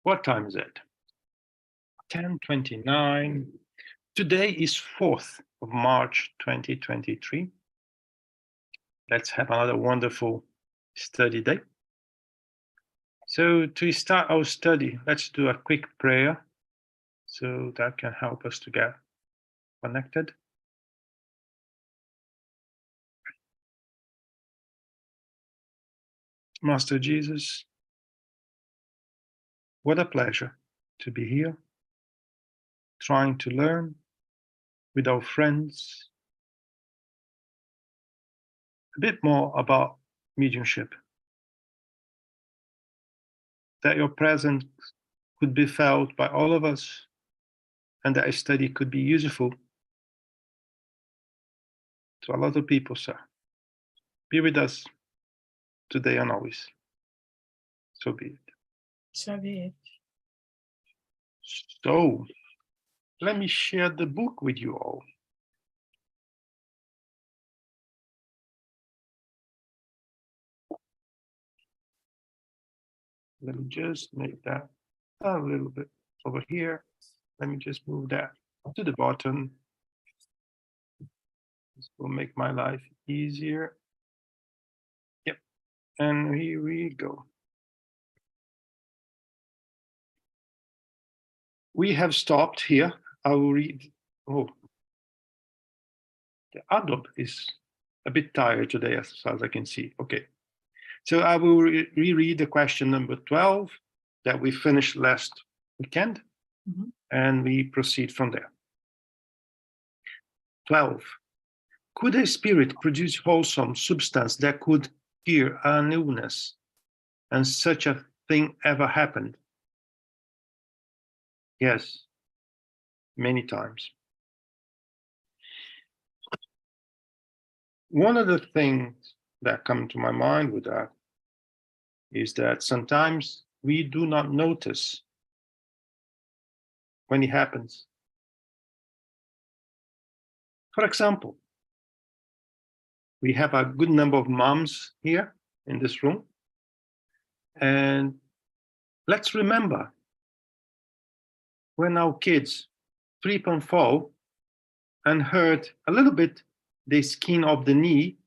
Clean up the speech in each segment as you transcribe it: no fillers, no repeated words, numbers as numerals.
What time is it? 10:29. Today is 4th of March 2023. Let's have another wonderful study day. So to start our study, let's do a quick prayer so that can help us to get connected. Master Jesus, what a pleasure to be here, trying to learn with our friends a bit more about mediumship. That your presence could be felt by all of us, and that a study could be useful to a lot of people, sir. Be with us today and always. So be it. So be it. So, let me share the book with you all. Let me just make that a little bit over here. Let me just move that to the bottom. This will make my life easier. Yep, and here we go. We have stopped here. I will read. Oh, the Adobe is a bit tired today, as far as I can see. Okay, so I will reread the question number 12 that we finished last weekend, and we proceed from there. 12. Could a spirit produce wholesome substance that could cure an illness, and such a thing ever happened? Yes, many times. One of the things that come to my mind with that is that sometimes we do not notice when it happens. For example, we have a good number of moms here in this room, and let's remember when our kids trip and fall and hurt a little bit the skin of the knee,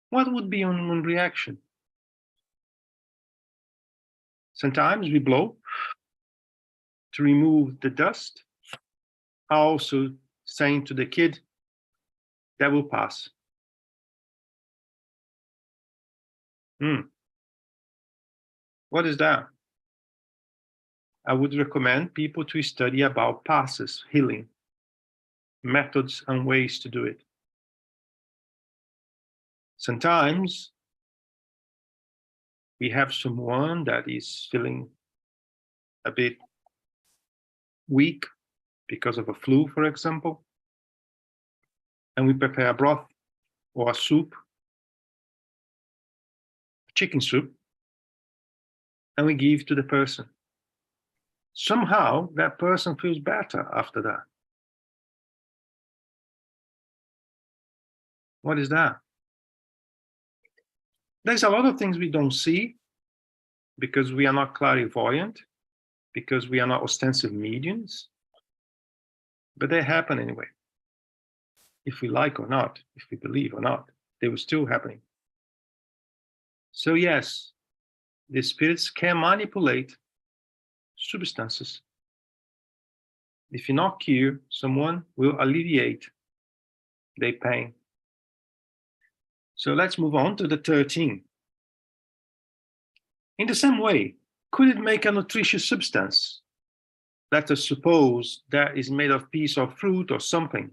what would be one reaction? Sometimes we blow to remove the dust, also saying to the kid, that will pass. What is that? I would recommend people to study about passes, healing, methods and ways to do it. Sometimes we have someone that is feeling a bit weak because of a flu, for example, and we prepare a broth or a soup, chicken soup, and we give to the person. Somehow that person feels better after that. What is that? There's a lot of things we don't see because we are not clairvoyant, because we are not ostensive mediums, but they happen anyway. If we like or not, if we believe or not, they will still happening. So yes, the spirits can manipulate substances. If you not cure, someone will alleviate their pain. So let's move on to the 13. In the same way, could it make a nutritious substance? Let us suppose that is made of piece of fruit or something.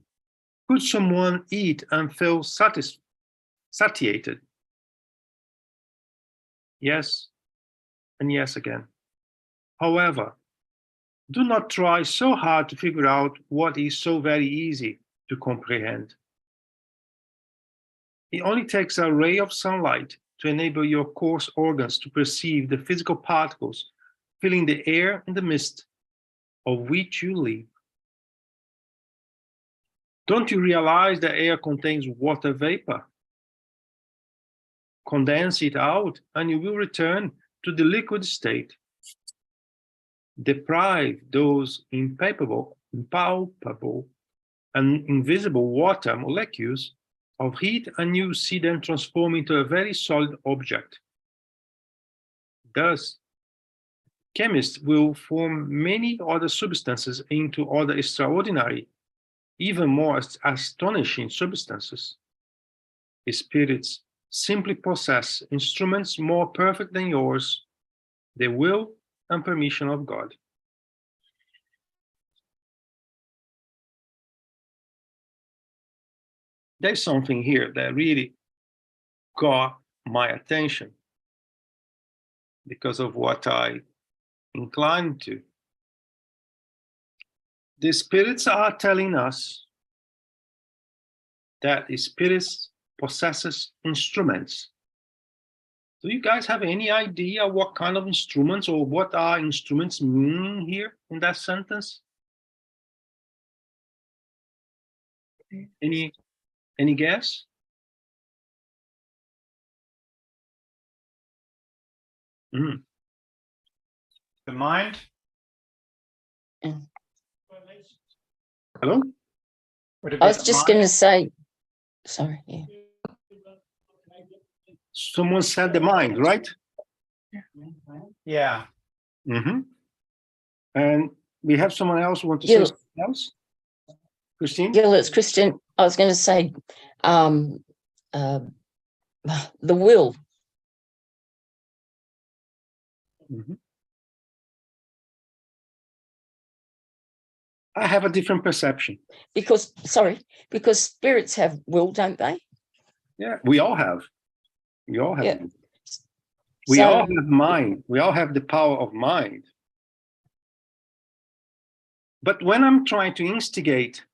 Could someone eat and feel satiated? Yes, and yes again. However, do not try so hard to figure out what is so very easy to comprehend. It only takes a ray of sunlight to enable your coarse organs to perceive the physical particles filling the air and the mist of which you live. Don't you realize that air contains water vapor? Condense it out and you will return to the liquid state. deprive those impalpable and invisible water molecules of heat, and you see them transform into a very solid object. Thus, chemists will form many other substances into other extraordinary, even more astonishing substances. Spirits simply possess instruments more perfect than yours, the will and permission of God. There's something here that really got my attention because of what I inclined to. The spirits are telling us that the spirits possesses instruments. Do you guys have any idea what kind of instruments or what are instruments mean here in that sentence? Any guess? Mm. The mind? Hello? Would it I be was the just mind? going to say, sorry, yeah. Someone said the mind, right? Yeah. Mm-hmm. And we have someone else who wants to Gil. say something else? Christine? Gil, it's Christian. I was going to say the will. Mm-hmm. I have a different perception. Because spirits have will, don't they? Yeah, we all have. We all have. Yeah. We So- all have mind. We all have the power of mind. But when I'm trying to instigate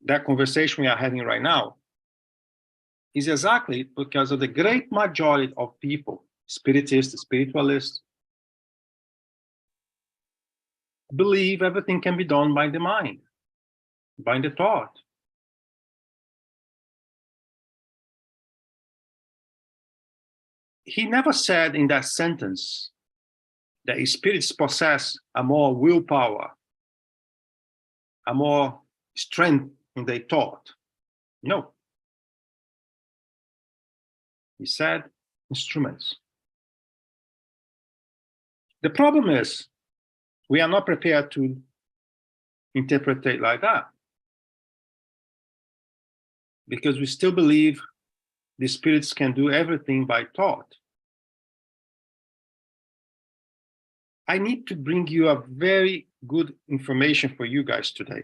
that conversation we are having right now, is exactly because of the great majority of people, spiritists, spiritualists, believe everything can be done by the mind, by the thought. He never said in that sentence that spirits possess a more willpower, a more strength in their thought. No. He said instruments. The problem is we are not prepared to interpret it like that, because we still believe the spirits can do everything by thought. I need to bring you a very good information for you guys today,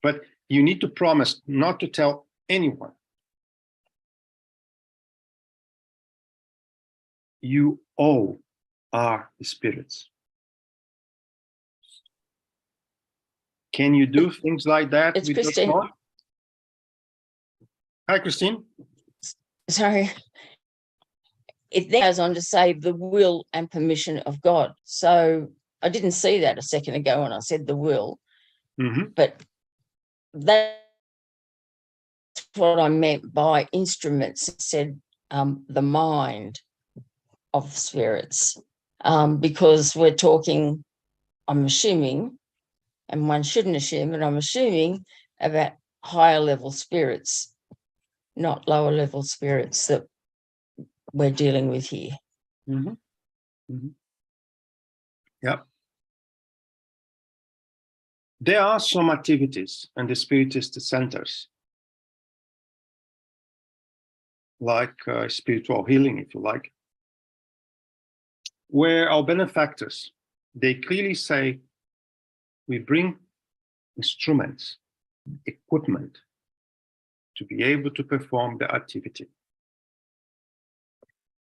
but you need to promise not to tell anyone. You all are the spirits. Can you do things like that? It's with your Christine. thought? Hi, Christine. Sorry. It then goes on to say the will and permission of God. So I didn't see that a second ago when I said the will, Mm-hmm. but that's what I meant by instruments. It said the mind of spirits, because we're talking, I'm assuming, and one shouldn't assume, but I'm assuming about higher level spirits, not lower level spirits that we're dealing with here. Mm-hmm. Mm-hmm. Yep. There are some activities in the spiritist centers, like spiritual healing, if you like, where our benefactors, they clearly say, we bring instruments, equipment to be able to perform the activity.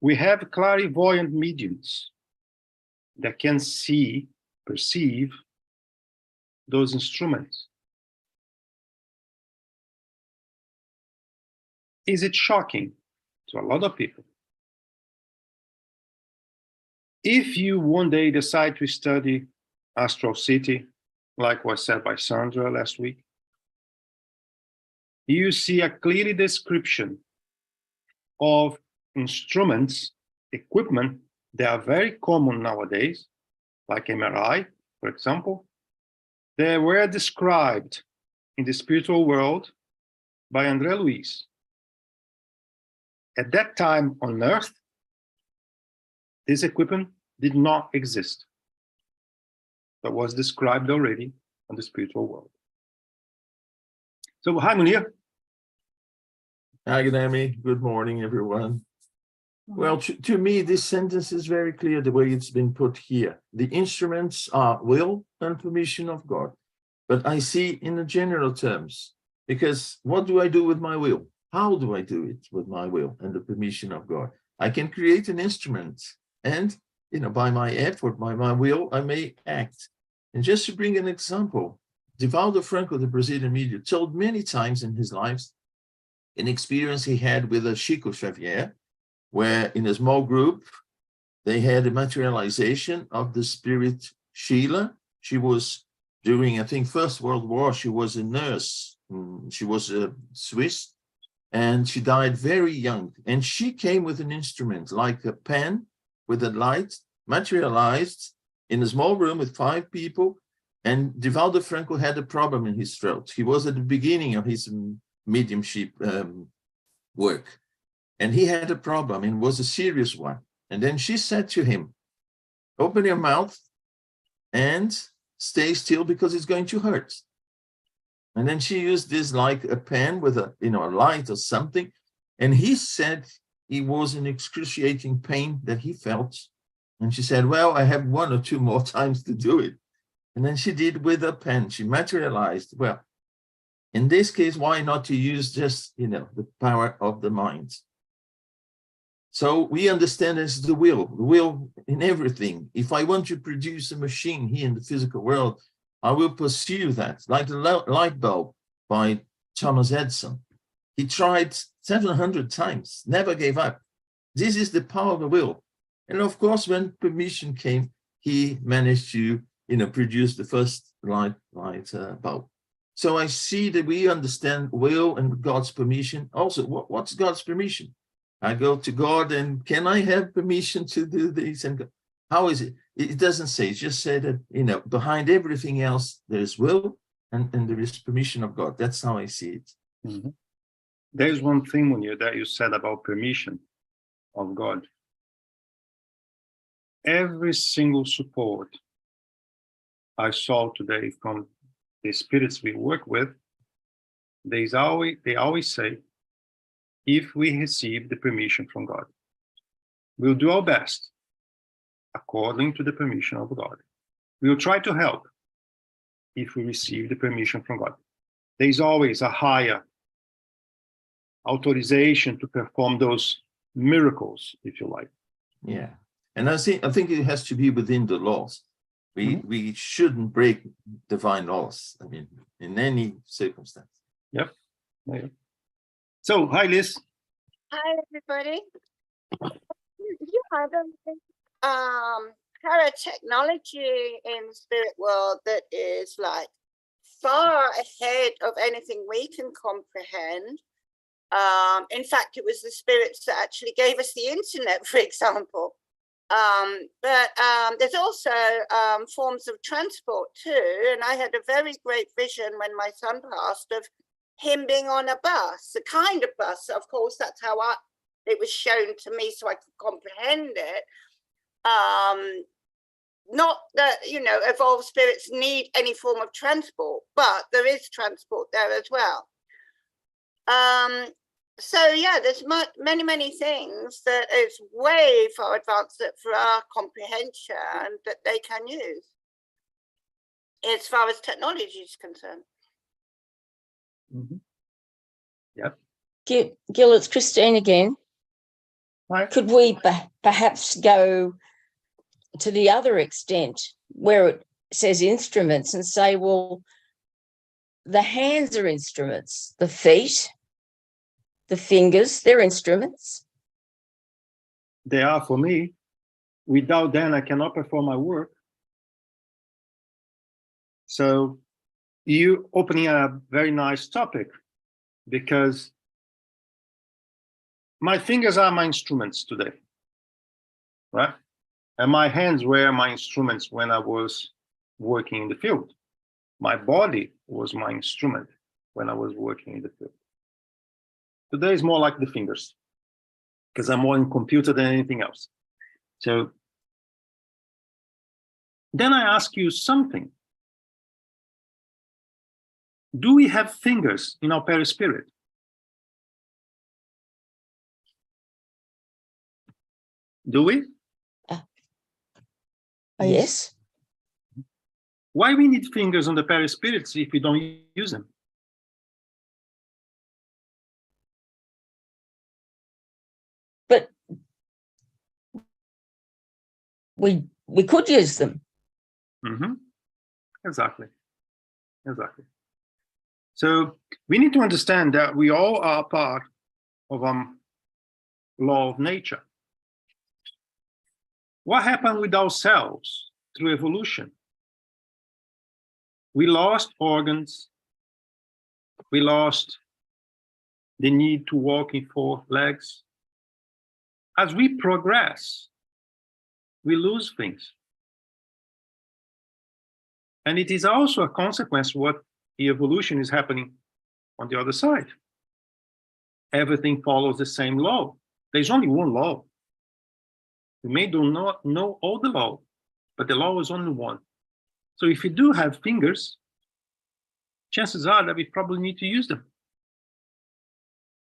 We have clairvoyant mediums that can see, perceive those instruments. Is it shocking to a lot of people? If you one day decide to study Astral City, like was said by Sandra last week, you see a clear description of instruments, equipment that are very common nowadays, like MRI, for example, they were described in the spiritual world by André Luiz. At that time on Earth, this equipment did not exist, but was described already on the spiritual world. So, hi, Munir. Hi, Gnami. Good morning, everyone. Well, to me, this sentence is very clear the way it's been put here. The instruments are will and permission of God. But I see in the general terms, because what do I do with my will? How do I do it with my will and the permission of God? I can create an instrument and, by my effort, by my will, I may act. And just to bring an example, Divaldo Franco, the Brazilian medium, told many times in his life an experience he had with a Chico Xavier, where in a small group, they had a materialization of the spirit Sheila. She was during, I think, First World War, she was a nurse. She was a Swiss, and she died very young. And she came with an instrument, like a pen with a light, materialized in a small room with 5 people. And Divaldo Franco had a problem in his throat. He was at the beginning of his mediumship work. And he had a problem, and was a serious one. And then she said to him, open your mouth and stay still because it's going to hurt. And then she used this like a pen with a light or something. And he said it was an excruciating pain that he felt. And she said, well, I have 1 or 2 more times to do it. And then she did with a pen. She materialized. Well, in this case, why not to use just, the power of the mind? So we understand as the will in everything. If I want to produce a machine here in the physical world, I will pursue that, like the light bulb by Thomas Edison. He tried 700 times, never gave up. This is the power of the will. And of course, when permission came, he managed to, produce the first light bulb. So I see that we understand will and God's permission. Also, what's God's permission? I go to God and can I have permission to do this? And how is it? It doesn't say, it just said that, behind everything else, there is will and there is permission of God. That's how I see it. Mm-hmm. There's one thing, Munir, that you said about permission of God. Every single support I saw today from the spirits we work with, they always say, if we receive the permission from God, we'll do our best according to the permission of God. We'll try to help if we receive the permission from God. There's always a higher authorization to perform those miracles, if you like. Yeah. And I think it has to be within the laws. We shouldn't break divine laws, in any circumstance. Yep. Yeah. So, hi, Liz. Hi, everybody. You have paratechnology in the spirit world that is like far ahead of anything we can comprehend. In fact, it was the spirits that actually gave us the internet, for example. But there's also forms of transport too. And I had a very great vision when my son passed of him being on a bus, a kind of bus. Of course, that's how it was shown to me so I could comprehend it. Not that, evolved spirits need any form of transport, but there is transport there as well. So yeah, there's many things that is way far advanced for our comprehension that they can use as far as technology is concerned. Mm-hmm. Yep. Gil, it's Christine again. Hi. Could we perhaps go to the other extent where it says instruments and say, well, the hands are instruments, the feet, the fingers, they're instruments. They are for me. Without them, I cannot perform my work. So you opening a very nice topic, because my fingers are my instruments today, right? And my hands were my instruments when I was working in the field. My body was my instrument when I was working in the field. Today is more like the fingers, because I'm more in computer than anything else. So then I ask you something. Do we have fingers in our perispirit? Do we? Yes. Why we need fingers on the perispirits if we don't use them? But we could use them. Mm-hmm. Exactly. So we need to understand that we all are part of law of nature. What happened with ourselves through evolution? We lost organs. We lost the need to walk in 4 legs. As we progress, we lose things. And it is also a consequence of what the evolution is happening on the other side. Everything follows the same law. There's only one law. We may do not know all the law, but the law is only one. So if you do have fingers, chances are that we probably need to use them.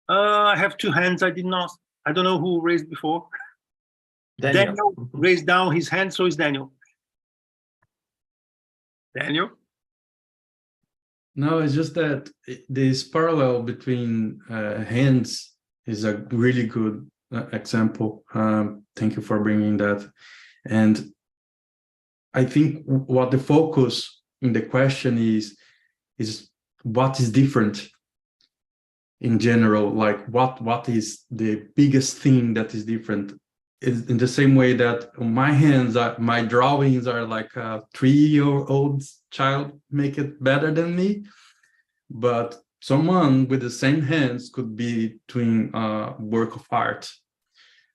I have 2 hands. I don't know who raised before. Daniel raised down his hand, so is Daniel. Daniel? No, it's just that this parallel between hands is a really good example. Thank you for bringing that. And I think what the focus in the question is what is different in general, like what is the biggest thing that is different? Is in the same way that my hands are, my drawings are like a 3-year-old child make it better than me, but someone with the same hands could be doing a work of art.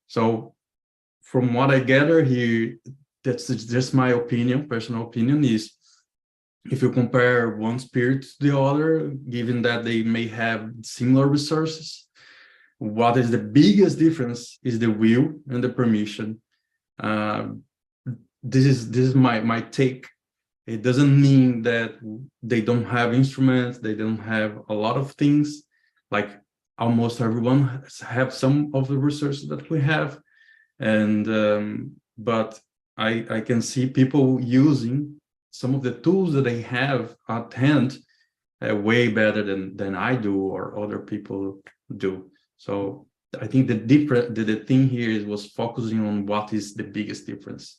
So from what I gather here, that's just my opinion, personal opinion, is if you compare one spirit to the other, given that they may have similar resources, what is the biggest difference is the will and the permission. This is my take. It doesn't mean that they don't have instruments, they don't have a lot of things, like almost everyone have some of the resources that we have. And but I can see people using some of the tools that they have at hand way better than I do or other people do. So I think the thing here was focusing on what is the biggest difference.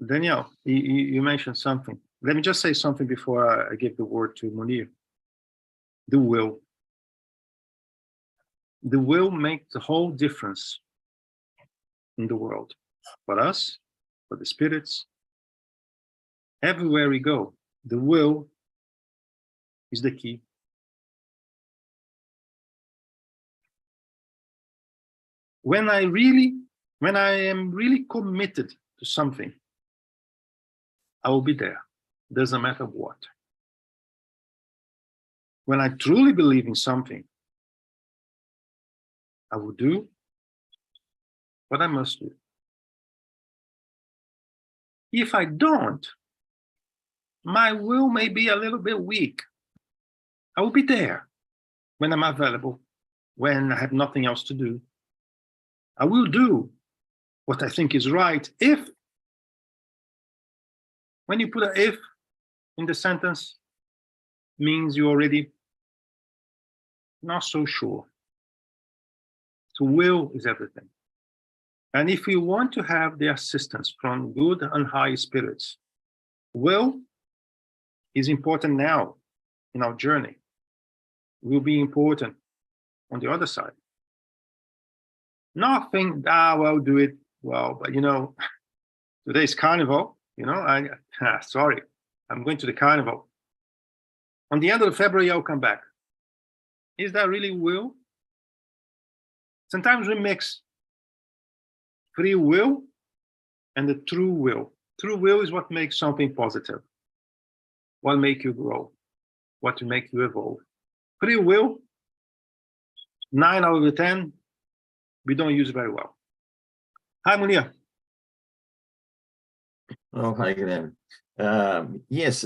Danielle, you mentioned something. Let me just say something before I give the word to Munir. The will. The will makes the whole difference in the world. For us, for the spirits, everywhere we go, the will is the key. When I am really committed to something, I will be there. Doesn't matter what. When I truly believe in something, I will do what I must do. If I don't, my will may be a little bit weak. I will be there when I'm available, when I have nothing else to do. I will do what I think is right if, when you put an if in the sentence, means you're already not so sure. So will is everything. And if we want to have the assistance from good and high spirits, will is important now in our journey. Will be important on the other side. Nothing, well, do it well, but today's carnival, sorry, I'm going to the carnival. On the end of February, I'll come back. Is that really will? Sometimes we mix free will and the true will. True will is what makes something positive, what makes you grow, what make you evolve. Free will, 9 out of 10, we don't use very well. Hi, Munir. Oh, hi, Glenn. Yes,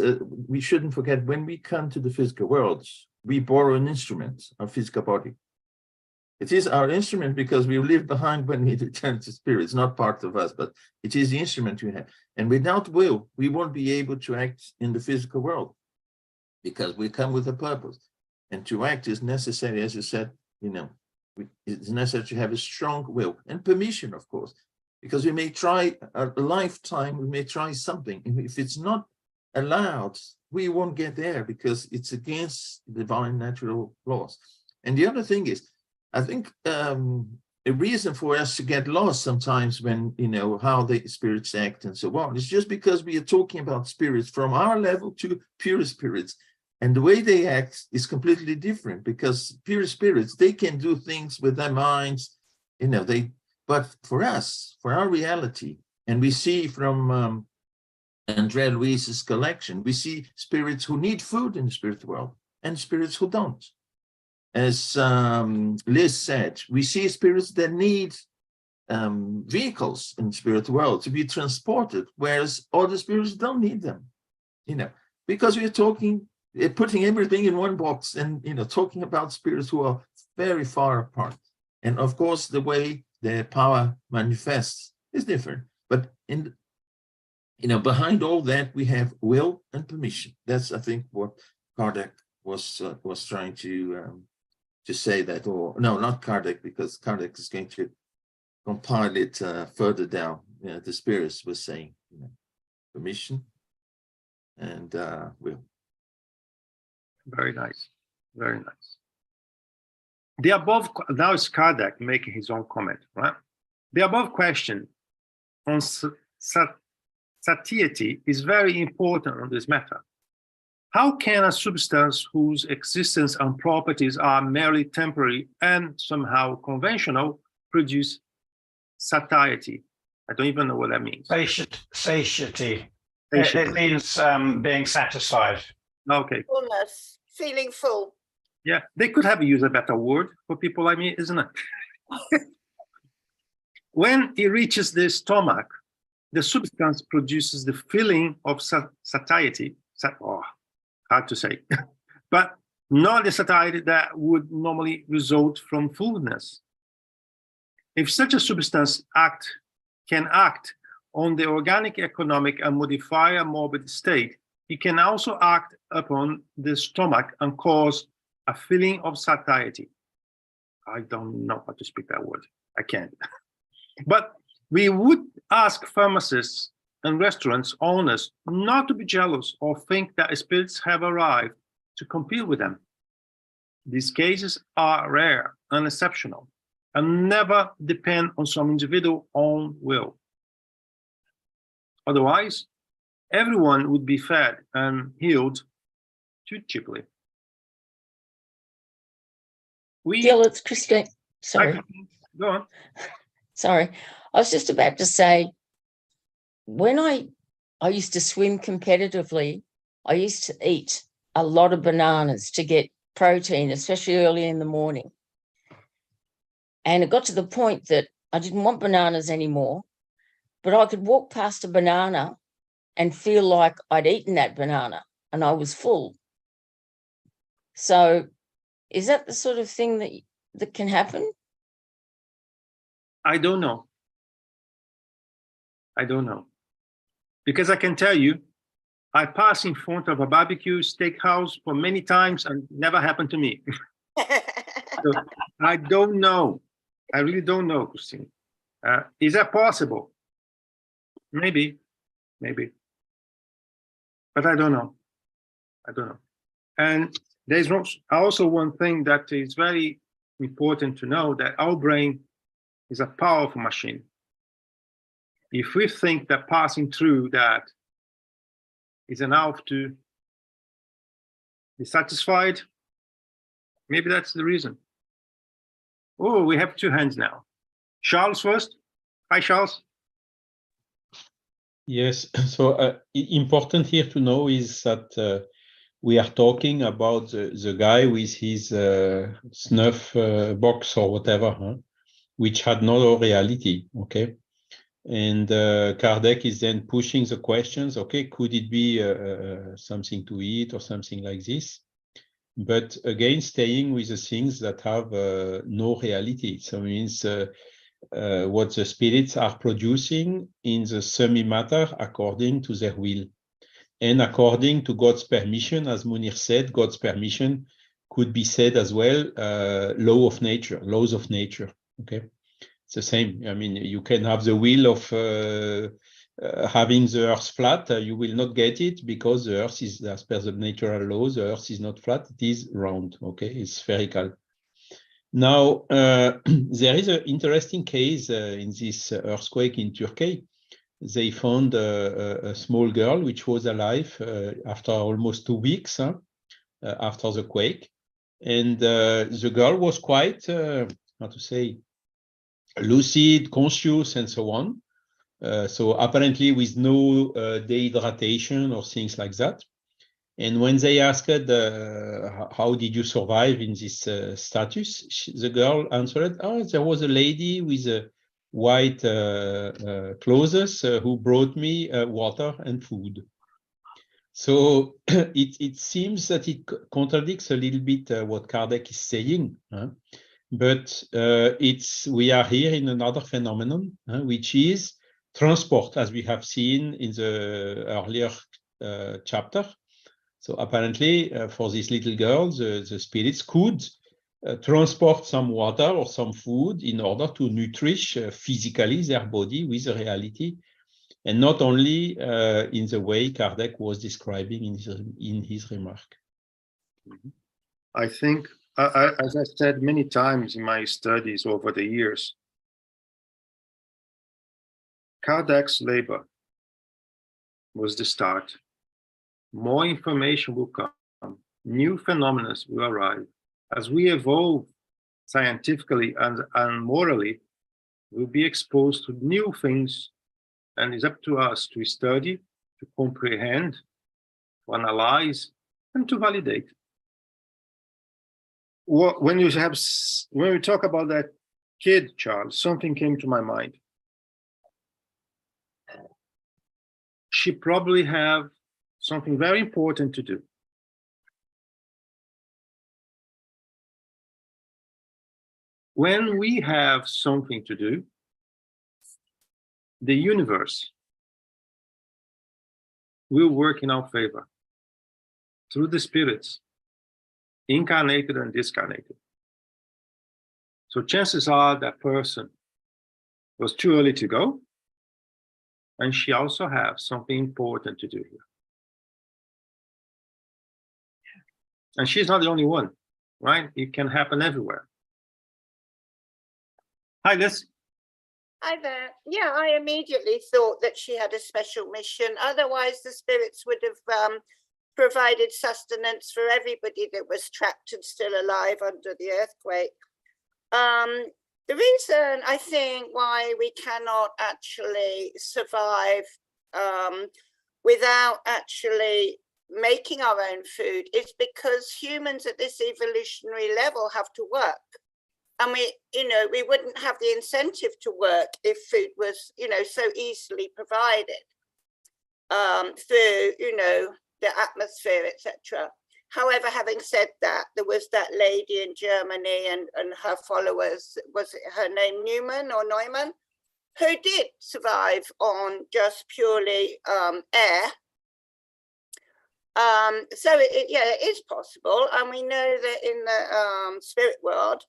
we shouldn't forget when we come to the physical world, we borrow an instrument, our physical body. It is our instrument because we leave behind when we return to spirit. It's not part of us, but it is the instrument we have. And without will, we won't be able to act in the physical world because we come with a purpose. And to act is necessary, as you said, it's necessary to have a strong will and permission, of course, because we may try a lifetime, we may try something. If it's not allowed, we won't get there because it's against divine natural laws. And the other thing is, I think a reason for us to get lost sometimes when, how the spirits act and so on, is just because we are talking about spirits from our level to pure spirits. And the way they act is completely different because pure spirits, they can do things with their minds, but for us, for our reality, and we see from Andrea Luiz's collection, we see spirits who need food in the spirit world and spirits who don't. As Liz said, we see spirits that need vehicles in the spirit world to be transported, whereas other spirits don't need them, because we are putting everything in one box and, talking about spirits who are very far apart. And of course, the way their power manifests is different. But behind all that, we have will and permission. That's, I think, what Kardec was trying to say that, or no, not Kardec, because Kardec is going to compile it further down. The spirits were saying, permission and will. Very nice. Very nice. The above, now it's Kardec making his own comment, right? The above question on satiety is very important on this matter. How can a substance whose existence and properties are merely temporary and somehow conventional produce satiety? I don't even know what that means. Satiety. It means being satisfied. Okay. Fullness, feeling full. Yeah, they could have used a better word for people like me, isn't it? When it reaches the stomach, the substance produces the feeling of satiety. Hard to say, but not the satiety that would normally result from fullness. If such a substance can act on the organic, economic, and modify a morbid state, it can also act upon the stomach and cause a feeling of satiety. I don't know how to speak that word. I can't. But we would ask pharmacists and restaurants owners not to be jealous or think that spirits have arrived to compete with them. These cases are rare and exceptional and never depend on some individual own will. Otherwise, everyone would be fed and healed too cheaply. Gil, it's Christine. Sorry. Go on. Sorry. I was just about to say, when I used to swim competitively, I used to eat a lot of bananas to get protein, especially early in the morning. And it got to the point that I didn't want bananas anymore, but I could walk past a banana and feel like I'd eaten that banana and I was full. So is that the sort of thing that can happen? I don't know. Because I can tell you, I passed in front of a barbecue steakhouse for many times and never happened to me. So I don't know. I really don't know, Christine. Is that possible? Maybe. But I don't know. And there's also one thing that is very important to know, that our brain is a powerful machine. If we think that passing through that is enough to be satisfied, maybe that's the reason. Oh, we have two hands now. Charles first. Hi, Charles. Yes, so important here to know is that we are talking about the guy with his snuff box or whatever, huh? Which had no reality, okay? And Kardec is then pushing the questions, okay, could it be something to eat or something like this? But again, staying with the things that have no reality. So it means what the spirits are producing in the semi-matter according to their will. And according to God's permission, as Munir said, God's permission could be said as well, laws of nature, okay? It's the same. I mean, you can have the will of having the earth flat, you will not get it because the earth is, as per the natural laws, the earth is not flat, it is round, okay? It's spherical. Now, there is an interesting case in this earthquake in Turkey. They found a small girl which was alive after almost 2 weeks after the quake. And the girl was quite, how to say, lucid, conscious, and so on. So apparently with no dehydration or things like that. And when they asked how did you survive in this status, the girl answered, oh, there was a lady with white clothes who brought me water and food. So it seems that it contradicts a little bit what Kardec is saying. But we are here in another phenomenon, which is transport, as we have seen in the earlier chapter. So apparently, for these little girls, the spirits could transport some water or some food in order to nourish physically their body with the reality, and not only in the way Kardec was describing in his remark. I think, as I said many times in my studies over the years, Kardec's labor was the start. More information will come, new phenomena will arrive. As we evolve scientifically and morally, we'll be exposed to new things, and it's up to us to study, to comprehend, to analyze, and to validate. When we talk about that kid, Charles, something came to my mind. She probably have something very important to do. When we have something to do, the universe will work in our favor through the spirits, incarnated and discarnated. So chances are that person was too early to go, and she also has something important to do here. And she's not the only one, right? It can happen everywhere. Hi, Liz. Hi there. Yeah, I immediately thought that she had a special mission. Otherwise, the spirits would have provided sustenance for everybody that was trapped and still alive under the earthquake. The reason I think why we cannot actually survive without actually making our own food is because humans at this evolutionary level have to work. And we wouldn't have the incentive to work if food was, so easily provided through, the atmosphere, etc. However, having said that, there was that lady in Germany and her followers, was it her name Neumann, who did survive on just purely air. So it is possible. And we know that in the spirit world,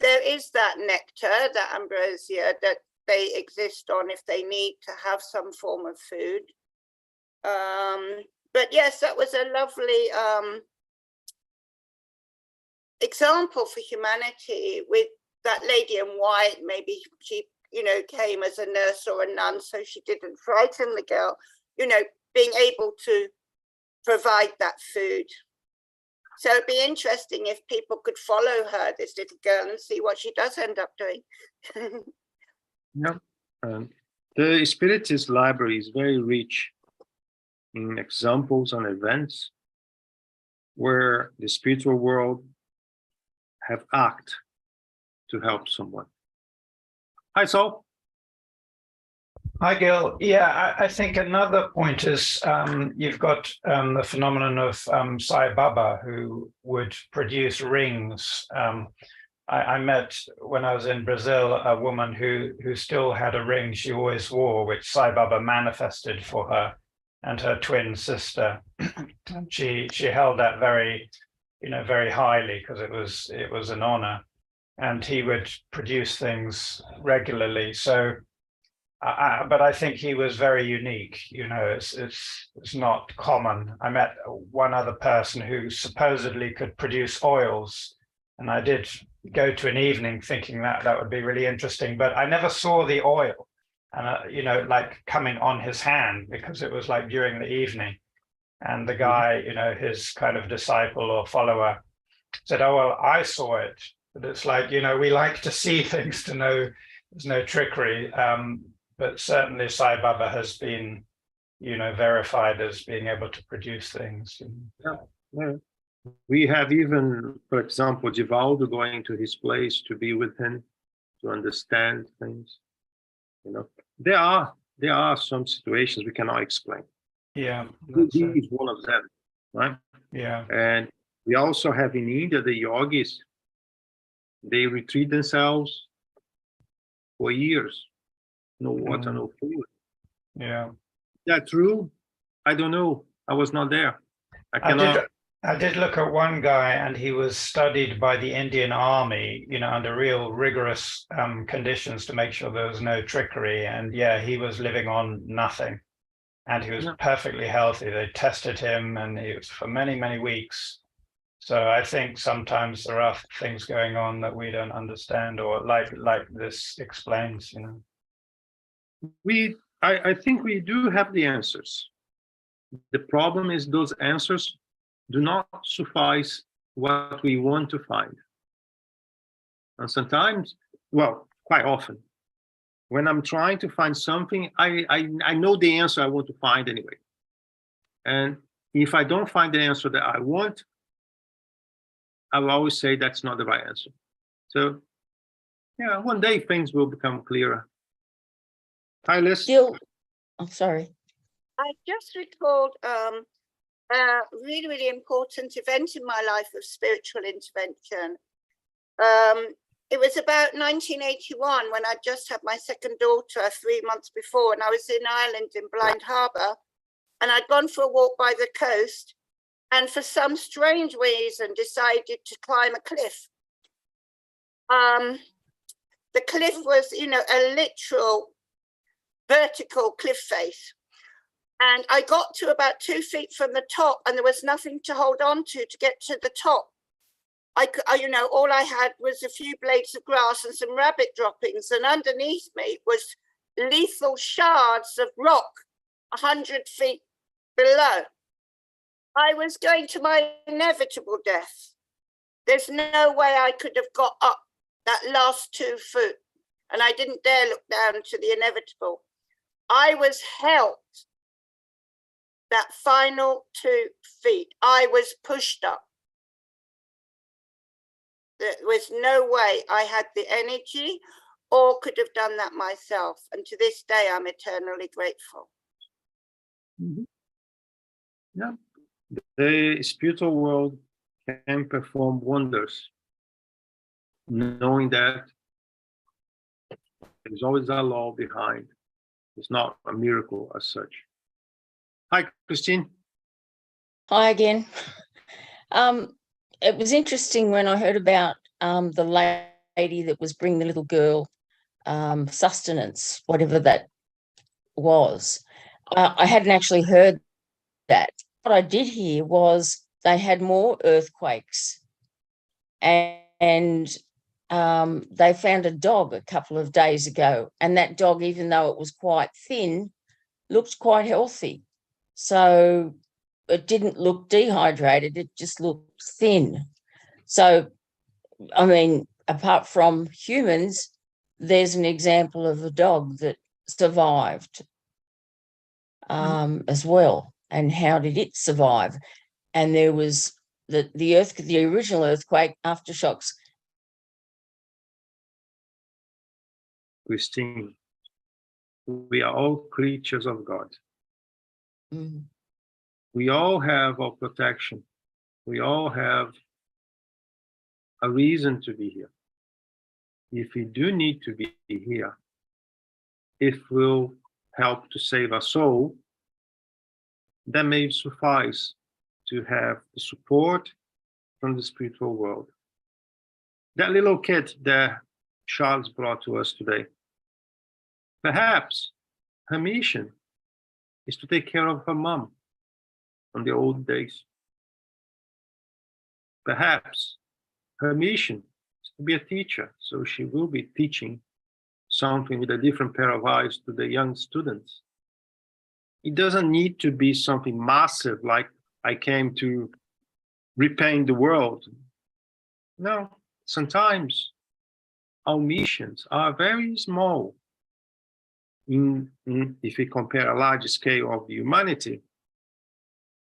there is that nectar, that ambrosia that they exist on if they need to have some form of food. But yes, that was a lovely example for humanity with that lady in white. Maybe she, came as a nurse or a nun, so she didn't frighten the girl, being able to provide that food. So it'd be interesting if people could follow her, this little girl, and see what she does end up doing. Yeah. The Spiritist library is very rich in examples and events where the spiritual world have acted to help someone. Hi, Saul. Hi, Gil. Yeah, I think another point is you've got the phenomenon of Sai Baba, who would produce rings. I met, when I was in Brazil, a woman who still had a ring she always wore, which Sai Baba manifested for her and her twin sister. She held that very, very highly, because it was an honor, and he would produce things regularly. So, but I think he was very unique. It's not common. I met one other person who supposedly could produce oils, and I did go to an evening thinking that would be really interesting, but I never saw the oil, and like coming on his hand, because it was like during the evening. And the guy, his kind of disciple or follower, said, "Oh, well, I saw it." But it's like, we like to see things to know there's no trickery. But certainly Sai Baba has been, verified as being able to produce things. Yeah. We have even, for example, Divaldo going to his place to be with him, to understand things. There are some situations we cannot explain. Yeah. He is one of them, right? Yeah. And we also have in India the yogis. They retreat themselves for years. No water, no food. Yeah. Is that true? I don't know. I was not there. I cannot. I did look at one guy, and he was studied by the Indian Army, under real rigorous conditions to make sure there was no trickery. And yeah, he was living on nothing, and he was perfectly healthy. They tested him, and he was for many, many weeks. So I think sometimes there are things going on that we don't understand, or like this explains, I think we do have the answers. The problem is those answers do not suffice what we want to find. And sometimes, well, quite often, when I'm trying to find something, I know the answer I want to find anyway. And if I don't find the answer that I want, I will always say that's not the right answer. So, yeah, one day things will become clearer. Hi, Liz. Still, I'm sorry. I just recalled a really, really important event in my life of spiritual intervention. It was about 1981 when I just had my second daughter 3 months before, and I was in Ireland in Blind Harbour, and I'd gone for a walk by the coast, and for some strange reason decided to climb a cliff. The cliff was, a literal vertical cliff face. And I got to about 2 feet from the top, and there was nothing to hold on to get to the top. All I had was a few blades of grass and some rabbit droppings, and underneath me was lethal shards of rock 100 feet below. I was going to my inevitable death. There's no way I could have got up that last 2 foot, and I didn't dare look down to the inevitable. I was helped that final 2 feet. I was pushed up. There was no way I had the energy or could have done that myself. And to this day, I'm eternally grateful. Mm-hmm. Yeah. The spiritual world can perform wonders, knowing that there's always a law behind. It's not a miracle as such. Hi, Christine. Hi again. It was interesting when I heard about the lady that was bringing the little girl sustenance, whatever that was. I hadn't actually heard that. What I did hear was they had more earthquakes, and they found a dog a couple of days ago, and that dog, even though it was quite thin, looked quite healthy. So it didn't look dehydrated, it just looked thin. So, I mean, apart from humans, there's an example of a dog that survived as well, and how did it survive? And there was the original earthquake, aftershocks. Christine, we are all creatures of God. Mm, We all have our protection. We all have a reason to be here. If we do need to be here, if we'll help to save our soul, that may suffice to have the support from the spiritual world. That little kid that Charles brought to us today, perhaps her mission is to take care of her mom on the old days. Perhaps her mission is to be a teacher, so she will be teaching something with a different pair of eyes to the young students. It doesn't need to be something massive like I came to repaint the world. No, sometimes our missions are very small if we compare a large scale of humanity,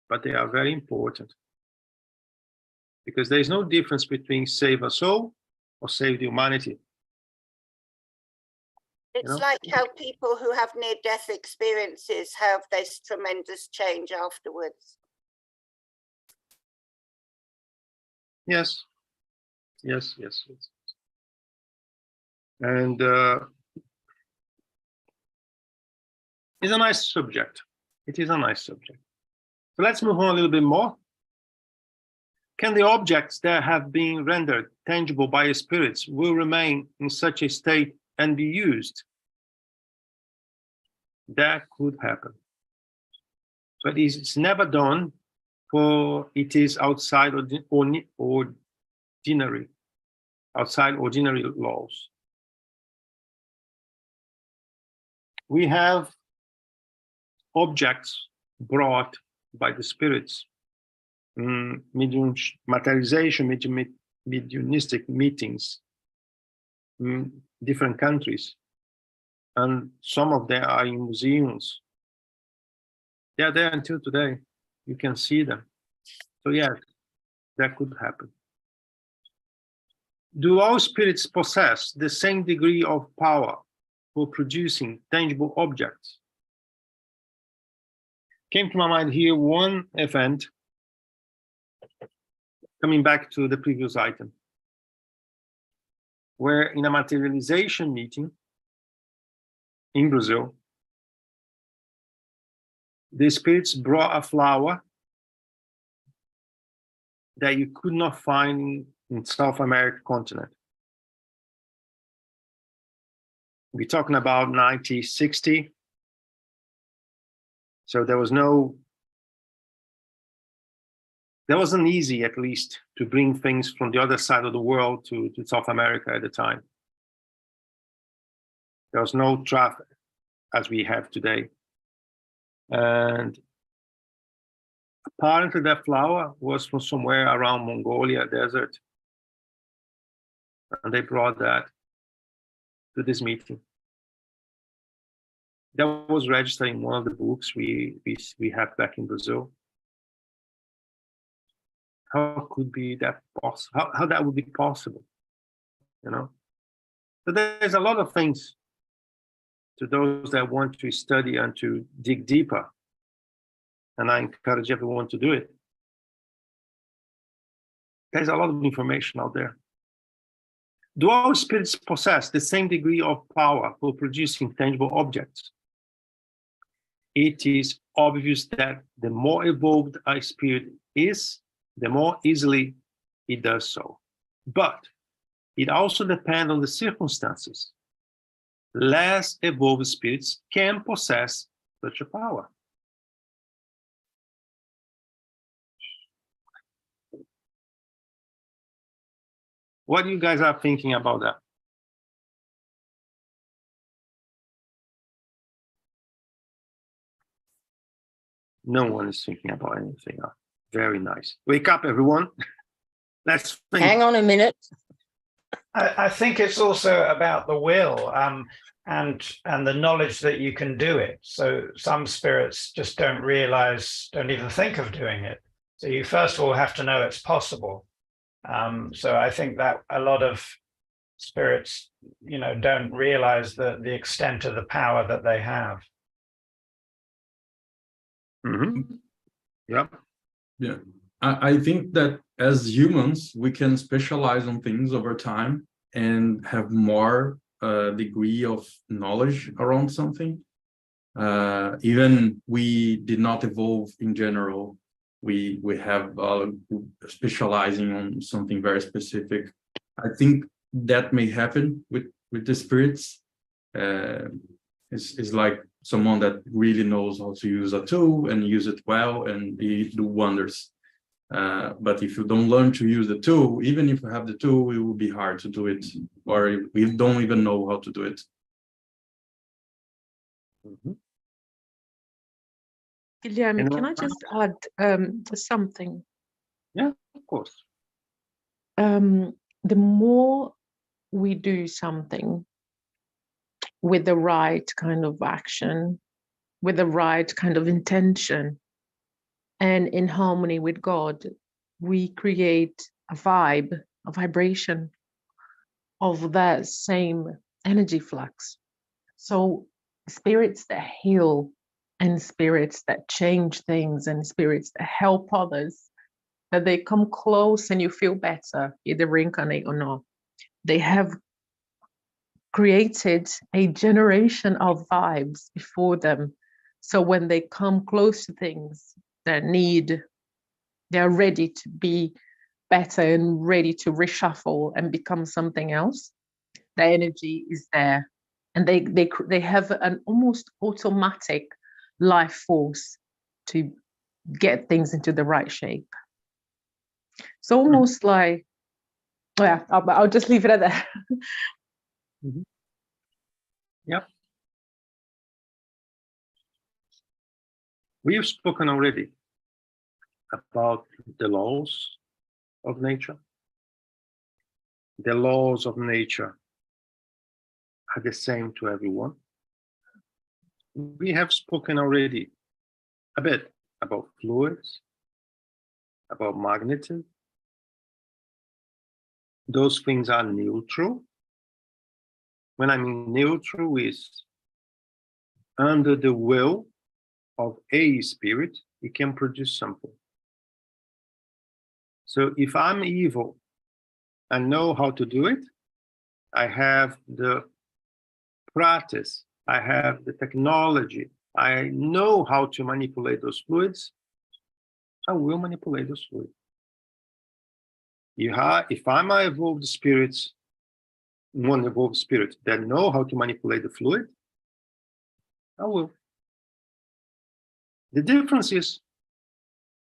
but they are very important. Because there is no difference between save a soul or save the humanity. It's like how people who have near-death experiences have this tremendous change afterwards. Yes, yes, yes, yes. And it's a nice subject. It is a nice subject. So let's move on a little bit more. Can the objects that have been rendered tangible by spirits will remain in such a state and be used? That could happen. But it's never done, for it is outside ordinary laws. We have objects brought by the spirits, materialization, mediumistic meetings in different countries, and some of them are in museums. They are there until today. You can see them. So yeah, that could happen. Do all spirits possess the same degree of power for producing tangible objects? Came to my mind here one event, coming back to the previous item, where in a materialization meeting in Brazil, the spirits brought a flower that you could not find in South American continent. We're talking about 1960. So there wasn't easy, at least, to bring things from the other side of the world to South America at the time. There was no traffic as we have today. And apparently that flower was from somewhere around Mongolia desert. And they brought that to this meeting. That was registered in one of the books we have back in Brazil. How could be that possible? How that would be possible? You know? So there's a lot of things to those that want to study and to dig deeper. And I encourage everyone to do it. There's a lot of information out there. Do all spirits possess the same degree of power for producing tangible objects? It is obvious that the more evolved a spirit is, the more easily it does so. But it also depends on the circumstances. Less evolved spirits can possess such a power. What you guys are thinking about that? No one is thinking about anything. Very nice. Wake up, everyone. Let's think. Hang on a minute. I think it's also about the will. and the knowledge that you can do it. So some spirits just don't realize, don't even think of doing it. So you first of all have to know it's possible. So I think that a lot of spirits, don't realize the extent of the power that they have. Mhm. Yeah. Yeah, I think that as humans, we can specialize on things over time and have more degree of knowledge around something. Even we did not evolve in general. We have specializing on something very specific. I think that may happen with the spirits. It's like someone that really knows how to use a tool and use it well, and they do wonders. But if you don't learn to use the tool, even if you have the tool, it will be hard to do it, or we don't even know how to do it. Mhm. Guilherme, And can I just add something? Yeah, of course. The more we do something with the right kind of action, with the right kind of intention, and in harmony with God, we create a vibe, a vibration of that same energy flux. So spirits that heal and spirits that change things and spirits that help others, that they come close and you feel better, either reincarnate or not. They have created a generation of vibes before them. So when they come close to things that need, they're ready to be better and ready to reshuffle and become something else. The energy is there, and they have an almost automatic life force to get things into the right shape. It's almost like, yeah, I'll just leave it at that. Mhm. Yep. We have spoken already about the laws of nature. The laws of nature are the same to everyone. We have spoken already a bit about fluids, about magnetism. Those things are neutral. When I mean neutral, is under the will of a spirit, it can produce something. So if I'm evil and know how to do it, I have the practice, I have the technology, I know how to manipulate those fluids, I will manipulate those fluids. If I'm an evolved spirit, one evolved spirit that know how to manipulate the fluid, I will. The difference is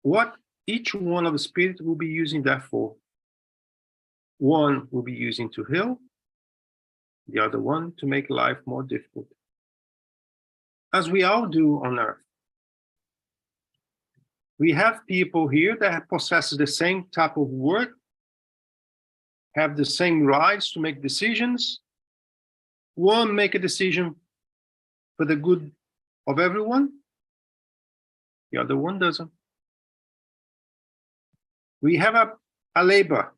what each one of the spirits will be using that for. One will be using to heal, the other one to make life more difficult. As we all do on Earth. We have people here that possess the same type of work, have the same rights to make decisions. One make a decision for the good of everyone, the other one doesn't. We have a labor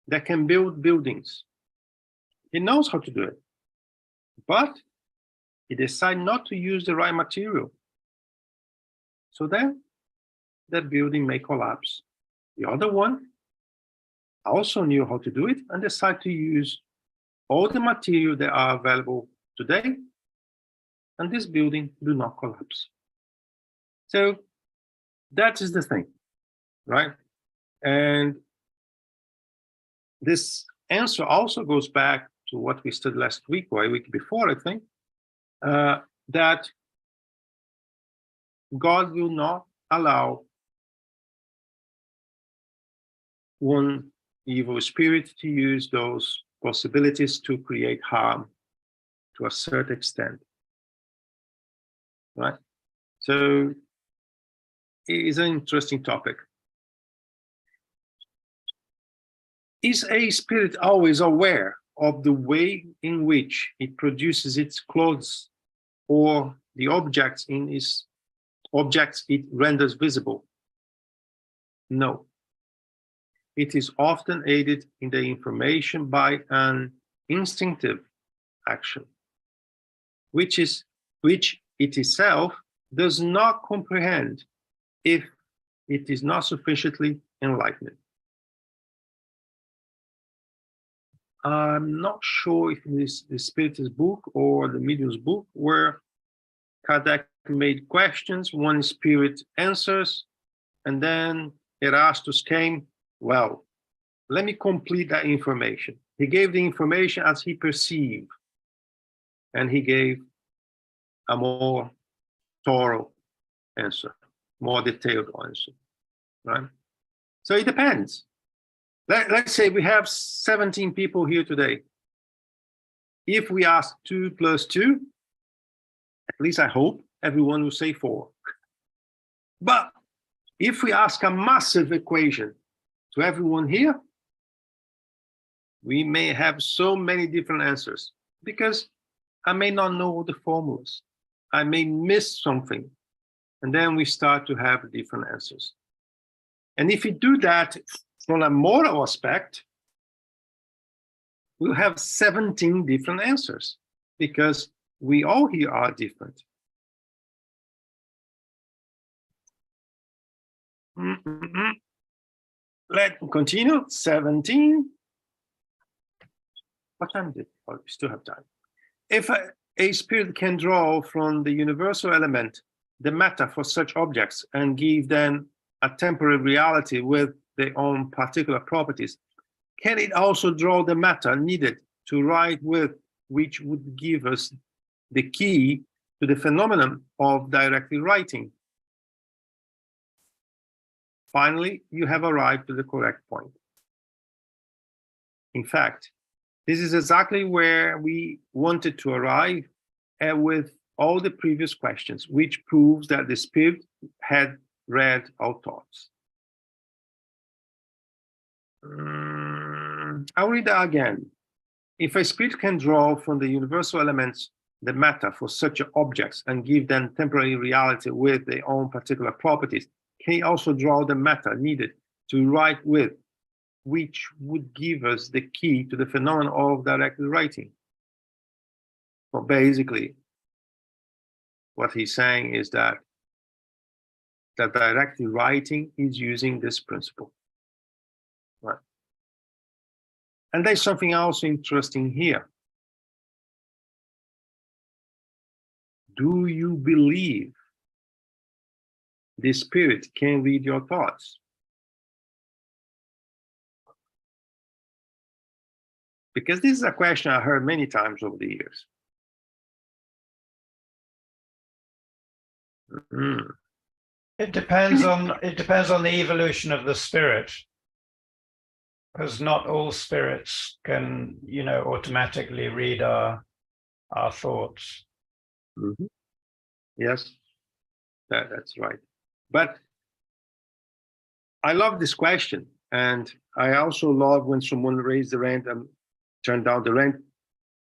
that can build buildings. He knows how to do it, but he decides not to use the right material. So then that building may collapse. The other one also knew how to do it and decided to use all the material that are available today, and this building do not collapse. So that is the thing, right? And this answer also goes back to what we studied last week or a week before, I think, that God will not allow one evil spirit to use those possibilities to create harm to a certain extent, right? So it is an interesting topic. Is a spirit always aware of the way in which it produces its clothes or the objects it renders visible? No. It is often aided in the information by an instinctive action, which it itself does not comprehend if it is not sufficiently enlightened. I'm not sure if this is the Spiritist book or the Medium's book where Kardec made questions, one spirit answers, and then Erastus came, well, let me complete that information. He gave the information as he perceived, and he gave a more thorough answer, more detailed answer, right? So it depends. Let's say we have 17 people here today. If we ask 2 + 2, at least I hope everyone will say 4. But if we ask a massive equation to everyone here, we may have so many different answers because I may not know the formulas. I may miss something, and then we start to have different answers. And if we do that from a moral aspect, we'll have 17 different answers because we all here are different. Let's continue. 17. What time is it? Oh, we still have time. If a spirit can draw from the universal element the matter for such objects and give them a temporary reality with their own particular properties, can it also draw the matter needed to write with, which would give us the key to the phenomenon of directly writing? Finally, you have arrived to the correct point. In fact, this is exactly where we wanted to arrive with all the previous questions, which proves that the Spirit had read our thoughts. I'll read that again. If a spirit can draw from the universal elements the matter for such objects and give them temporary reality with their own particular properties, can he also draw the matter needed to write with, which would give us the key to the phenomenon of directed writing? Well, basically, what he's saying is that directed writing is using this principle. Right. And there's something else interesting here. Do you believe the Spirit can read your thoughts? Because this is a question I heard many times over the years. It depends on the evolution of the spirit, because not all spirits can, automatically read our thoughts. Mm-hmm. Yes, that's right. But I love this question, and I also love when someone raised the hand and turned down the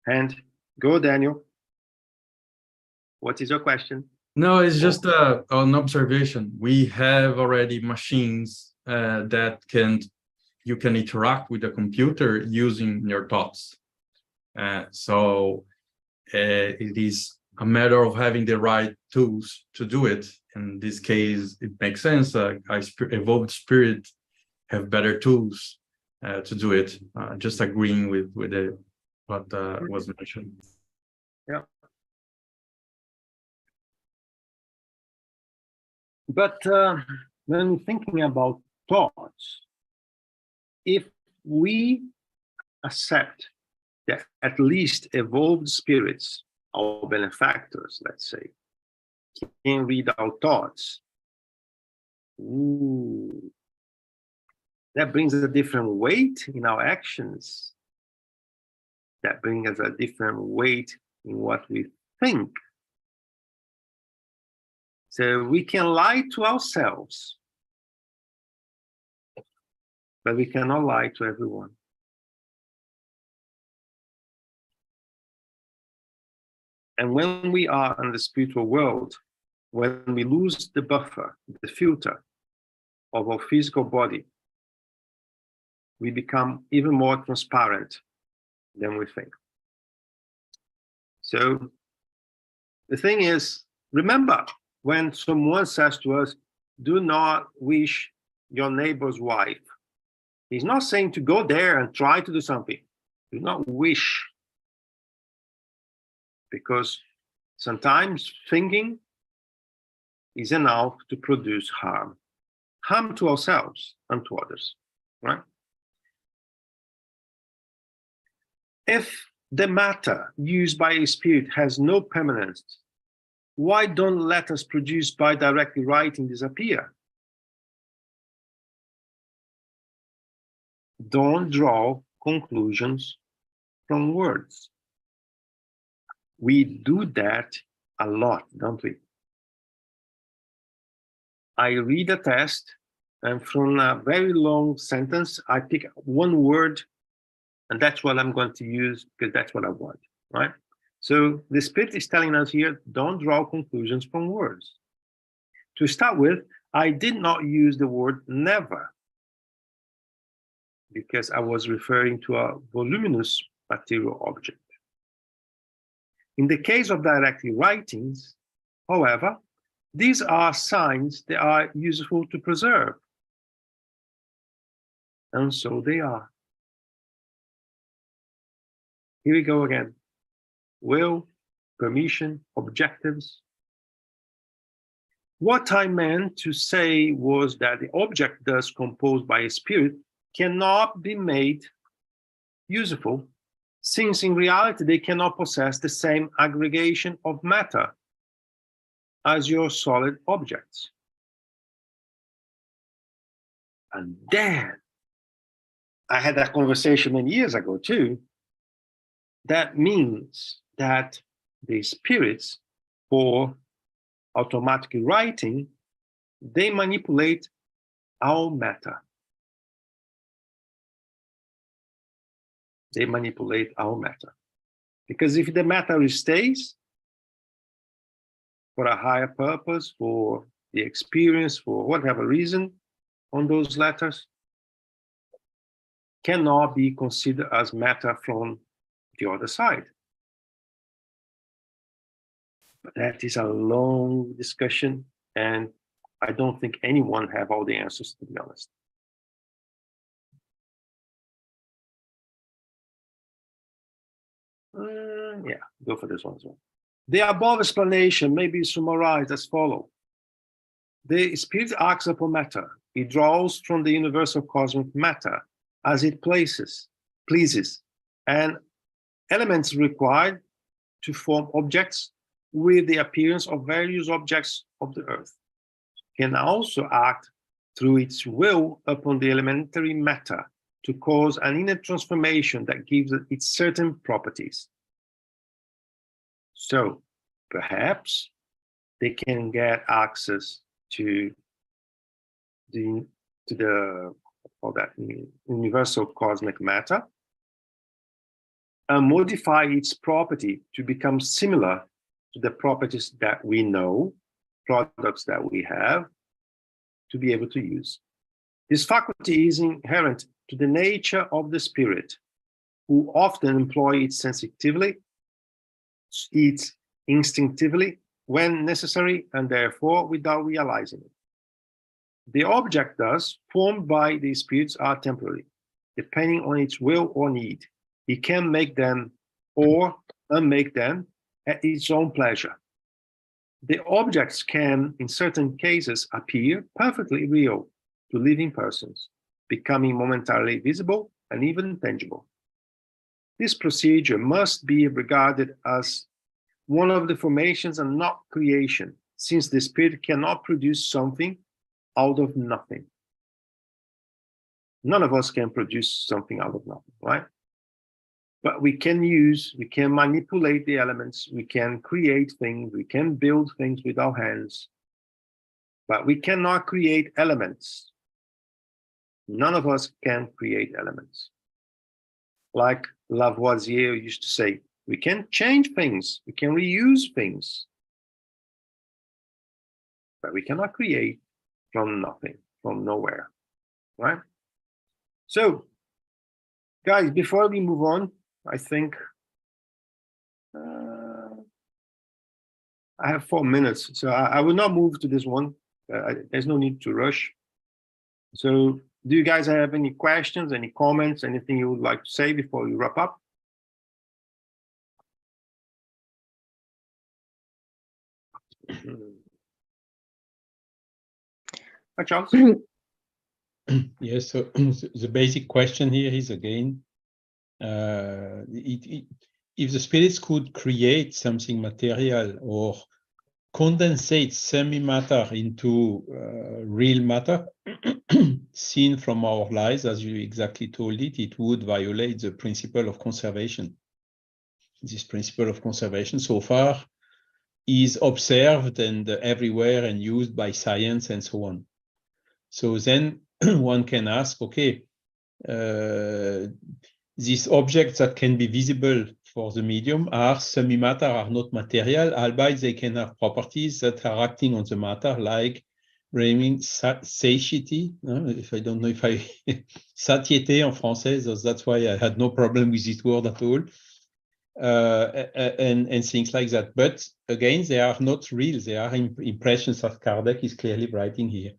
hand. Go, Daniel. What is your question? No, it's just an observation. We have already machines that you can interact with the computer using your thoughts. So it is a matter of having the right tools to do it. In this case, it makes sense. Evolved spirit have better tools to do it. Just agreeing with what was mentioned. Yeah. But when thinking about thoughts, if we accept that at least evolved spirits, our benefactors, let's say, can read our thoughts, that brings a different weight in our actions. That brings us a different weight in what we think. So we can lie to ourselves, but we cannot lie to everyone. And when we are in the spiritual world, when we lose the buffer, the filter of our physical body, we become even more transparent than we think. So the thing is, remember, when someone says to us, do not wish your neighbor's wife, he's not saying to go there and try to do something. Do not wish. Because sometimes thinking is enough to produce harm. Harm to ourselves and to others, right? If the matter used by a spirit has no permanence, why don't letters produced by directly writing disappear? Don't draw conclusions from words. We do that a lot, don't we? I read a text, and from a very long sentence, I pick one word, and that's what I'm going to use because that's what I want, right? So the Spirit is telling us here, don't draw conclusions from words. To start with, I did not use the word never because I was referring to a voluminous material object. In the case of directly writings, however, these are signs that are useful to preserve. And so they are. Here we go again. Will, permission, objectives. What I meant to say was that the object thus composed by a spirit cannot be made useful, since in reality they cannot possess the same aggregation of matter as your solid objects. And then I had that conversation many years ago too. That means that the spirits, for automatic writing, they manipulate our matter. They manipulate our matter. Because if the matter stays for a higher purpose, for the experience, for whatever reason, on those letters, cannot be considered as matter from the other side. But that is a long discussion, and I don't think anyone have all the answers, to be honest. Yeah, go for this one as well. The above explanation may be summarized as follows. The spirit acts upon matter. It draws from the universal cosmic matter as it pleases, and elements required to form objects with the appearance of various objects of the earth. Can also act through its will upon the elementary matter to cause an inner transformation that gives it certain properties. So perhaps they can get access to the universal cosmic matter and modify its property to become similar to the properties that we know, products that we have, to be able to use. This faculty is inherent to the nature of the spirit, who often employ it sensitively, it instinctively when necessary, and therefore without realizing it. The object thus formed by the spirits are temporary, depending on its will or need. It can make them or unmake them at its own pleasure. The objects can, in certain cases, appear perfectly real to living persons, becoming momentarily visible and even tangible. This procedure must be regarded as one of the formations and not creation, since the spirit cannot produce something out of nothing. None of us can produce something out of nothing, right? But we can manipulate the elements, we can create things, we can build things with our hands, but we cannot create elements. None of us can create elements. Like Lavoisier used to say, We can change things. We can reuse things. But we cannot create from nothing, from nowhere, right? So, guys, before we move on, I think I have 4 minutes, so I will not move to this one. There's no need to rush. So, do you guys have any questions, any comments, anything you would like to say before we wrap up? Hi, Charles. Yes, so the basic question here is again, if the spirits could create something material or condensate semi-matter into real matter, seen from our lives, as you exactly told it, it would violate the principle of conservation. This principle of conservation so far is observed and everywhere and used by science and so on. So then one can ask, okay, these objects that can be visible for the medium are semi-matter, are not material, albeit they can have properties that are acting on the matter, like bringing satiety. If I don't know if I satiété en français, so that's why I had no problem with this word at all. And things like that. But again, they are not real. They are impressions that Kardec is clearly writing here.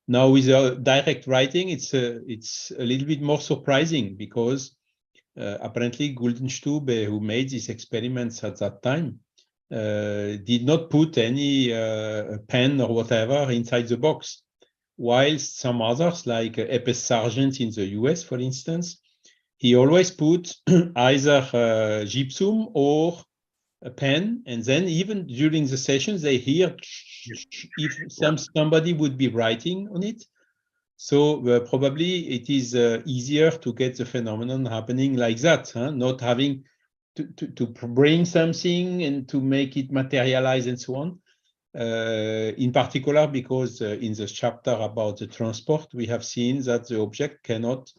Now, with direct writing, it's a little bit more surprising because apparently Guldenstube, who made these experiments at that time, did not put any pen or whatever inside the box, while some others, like Epes Sargent in the US, for instance, he always put either gypsum or a pen, and then even during the sessions, they hear if somebody would be writing on it. So probably it is easier to get the phenomenon happening like that, huh? Not having to bring something and to make it materialize and so on. In particular, because in the chapter about the transport, we have seen that the object cannot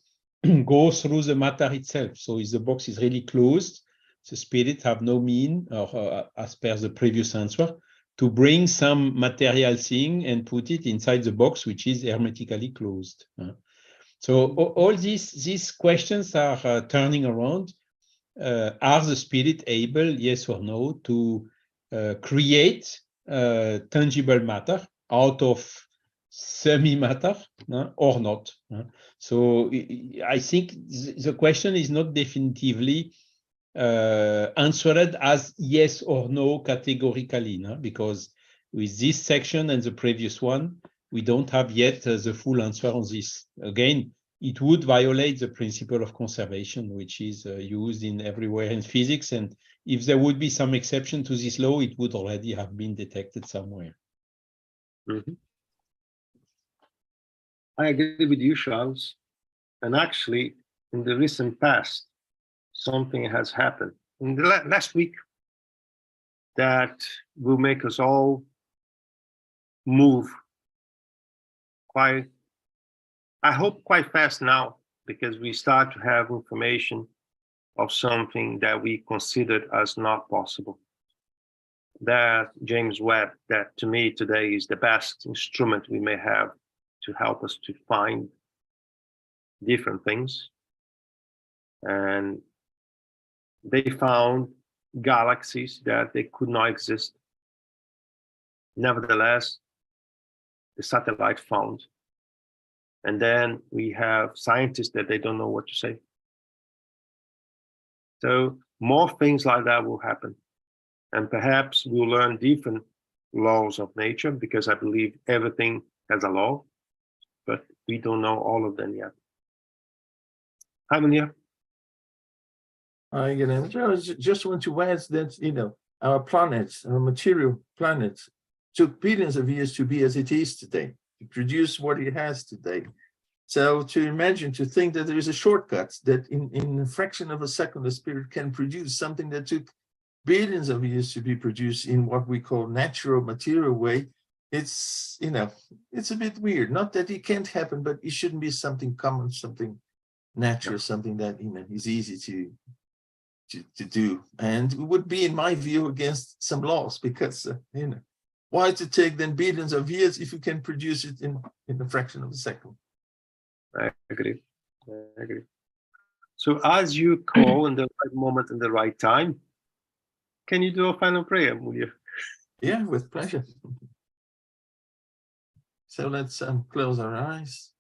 go through the matter itself. So if the box is really closed, the spirit have no mean, or as per the previous answer, to bring some material thing and put it inside the box, which is hermetically closed. So all these questions are turning around. Are the spirit able, yes or no, to create tangible matter out of semi-matter or not? So I think the question is not definitively answered as yes or no categorically, because with this section and the previous one, we don't have yet the full answer on this. Again, it would violate the principle of conservation, which is used in everywhere in physics. And if there would be some exception to this law, it would already have been detected somewhere. Mm-hmm. I agree with you, Charles. And actually, in the recent past, something has happened in the last week that will make us all move quite, I hope quite fast now, because we start to have information of something that we considered as not possible. That James Webb, that to me today is the best instrument we may have to help us to find different things. And they found galaxies that they could not exist. Nevertheless, the satellite found. And then we have scientists that they don't know what to say. So more things like that will happen. And perhaps we'll learn different laws of nature, because I believe everything has a law, but we don't know all of them yet. Hi, Munia. I just want to add that, our planets, our material planets, took billions of years to be as it is today, to produce what it has today. So to think that there is a shortcut that in a fraction of a second, the spirit can produce something that took billions of years to be produced in what we call natural material way, it's a bit weird. Not that it can't happen, but it shouldn't be something common, something natural, something that is easy to do, and it would be, in my view, against some laws, because why to take then billions of years if you can produce it in a fraction of a second? I agree. I agree. So as you call in the right moment and the right time, can you do a final prayer, Mulia? Yeah, with pleasure. So let's close our eyes.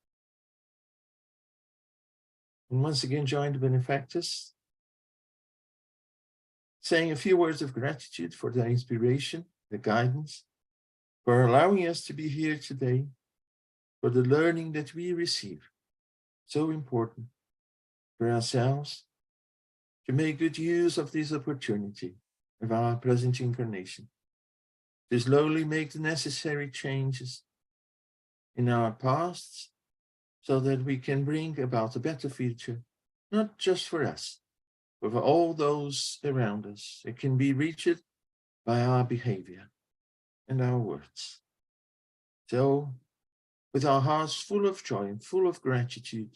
And once again, join the benefactors, saying a few words of gratitude for the inspiration, the guidance, for allowing us to be here today, for the learning that we receive. So important for ourselves to make good use of this opportunity of our present incarnation, to slowly make the necessary changes in our pasts so that we can bring about a better future, not just for us, but for all those around us. It can be reached by our behavior and our words. So, with our hearts full of joy and full of gratitude,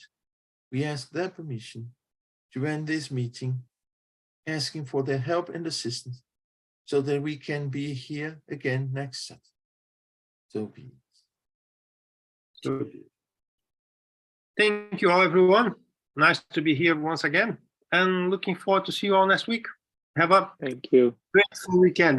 we ask their permission to end this meeting, asking for their help and assistance so that we can be here again next Saturday. So be it. So be it. Thank you all, everyone. Nice to be here once again, and looking forward to see you all next week. Have a Thank you. grateful weekend.